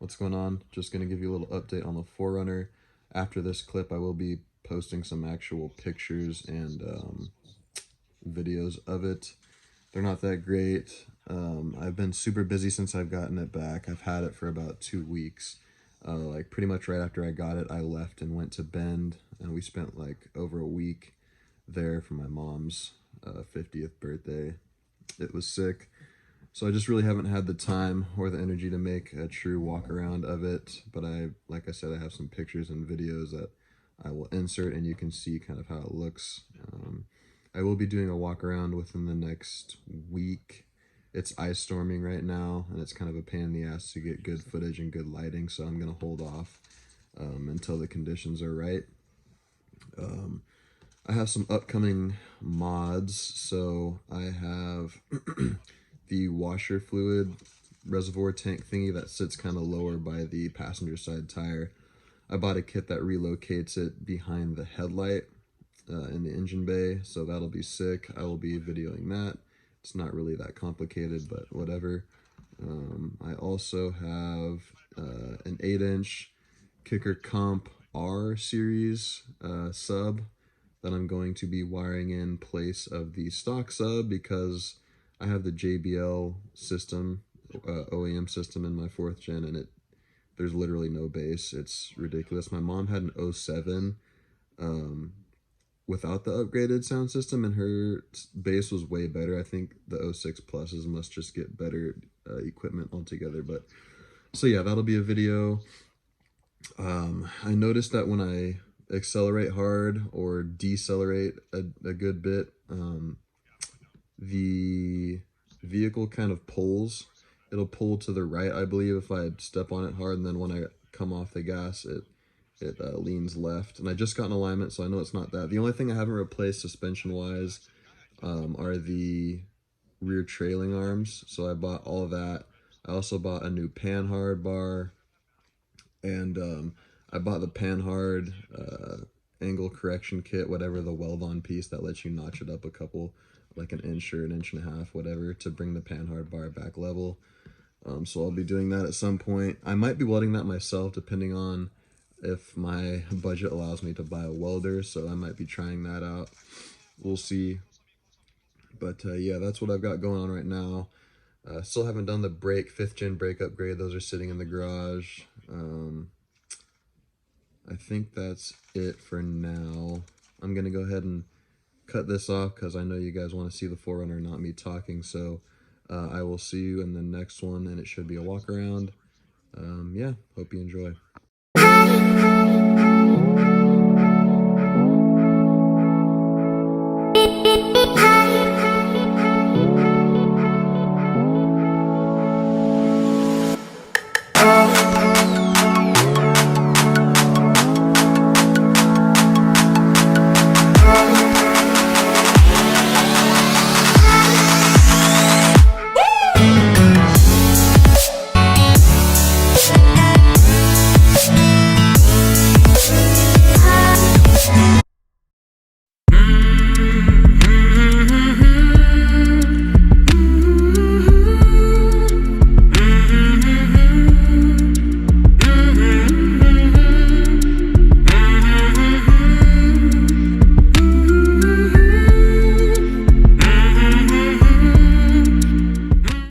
what's going on? Just going to give you a little update on the 4runner. After this clip, I will be posting some actual pictures and videos of it. They're not that great. I've been super busy since I've gotten it back. I've had it for about 2 weeks. Like pretty much right after I got it, I left and went to Bend, and we spent like over a week there for my mom's 50th birthday. It was sick. So I just really haven't had the time or the energy to make a true walk around of it. But like I said, I have some pictures and videos that I will insert, and you can see kind of how it looks. I will be doing a walk around within the next week. It's ice storming right now, and it's kind of a pain in the ass to get good footage and good lighting. So I'm gonna hold off until the conditions are right. I have some upcoming mods. So I have the washer fluid reservoir tank thingy that sits kind of lower by the passenger side tire. I bought a kit that relocates it behind the headlight in the engine bay, so that'll be sick. I will be videoing that. It's not really that complicated, but whatever. I also have an 8-inch Kicker Comp R series sub that I'm going to be wiring in place of the stock sub because I have the JBL system, OEM system in my 4th gen, and there's literally no bass. It's ridiculous. My mom had an 07 without the upgraded sound system, and her bass was way better. I think the 06 pluses must just get better equipment altogether. But so yeah, that'll be a video. I noticed that when I accelerate hard or decelerate a good bit, the vehicle kind of pulls. It'll pull to the right, I believe, if I step on it hard, and then when I come off the gas, it leans left. And I just got an alignment, so I know it's not that. The only thing I haven't replaced suspension-wise are the rear trailing arms, so I bought all of that. I also bought a new Panhard bar, and I bought the Panhard angle correction kit, whatever, the weld-on piece that lets you notch it up a couple, like an inch or an inch and a half, whatever, to bring the Panhard bar back level. So I'll be doing that at some point. I might be welding that myself, depending on if my budget allows me to buy a welder, so I might be trying that out. We'll see. But yeah, that's what I've got going on right now. Still haven't done the 5th gen brake upgrade. Those are sitting in the garage. I think that's it for now. I'm gonna go ahead and cut this off because I know you guys want to see the 4runner, not me talking. So I will see you in the next one, and it should be a walk around. Yeah, hope you enjoy.